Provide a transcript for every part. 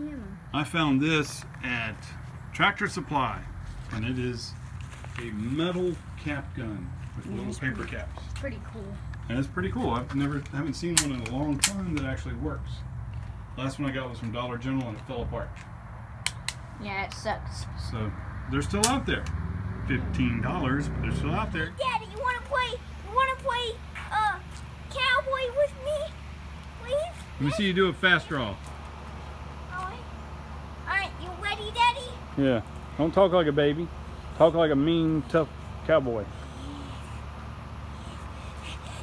the ammo? I found this at Tractor Supply, and it is a metal cap gun with little paper caps. It's pretty cool. And it's pretty cool. Haven't seen one in a long time that actually works. Last one I got was from Dollar General and it fell apart. Yeah, it sucks. So they're still out there. $15, but they're still out there. Daddy, you wanna play cowboy with me? Please? Let me see you do a fast draw. Alright, you ready, Daddy? Yeah. Don't talk like a baby. Talk like a mean, tough cowboy.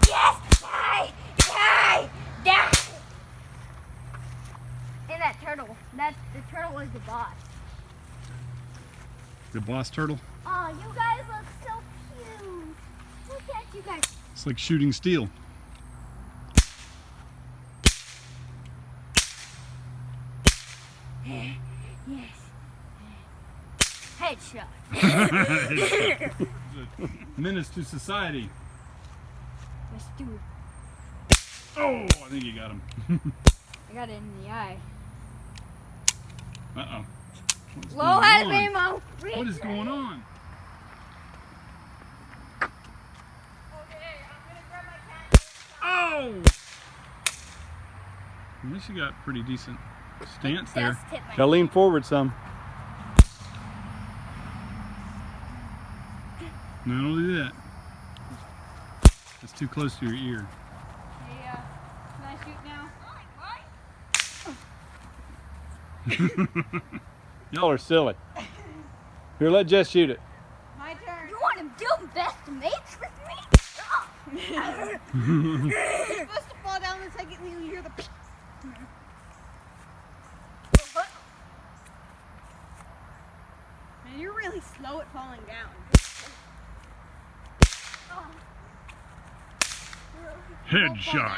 Yes! Die! Die! Die! Hey, that turtle. The turtle was the boss. The boss turtle? Oh, you guys look so cute. Look at you guys. It's like shooting steel. Yes. Headshot. Menace to society. Let's do it. Oh, I think you got him. I got it in the eye. Uh-oh. What's Low going out of on? ammo. What is going on? Okay, I'm gonna grab my cat. Oh! At least you got pretty decent stance there. Just hit my Gotta lean forward some. No, don't do that. That's too close to your ear. Hey, can I shoot now? Y'all are silly. Here, let Jess shoot it. My turn. You want to do best mates with me? You're supposed to fall down the second you hear the. Man, you're really slow at falling down. Headshot.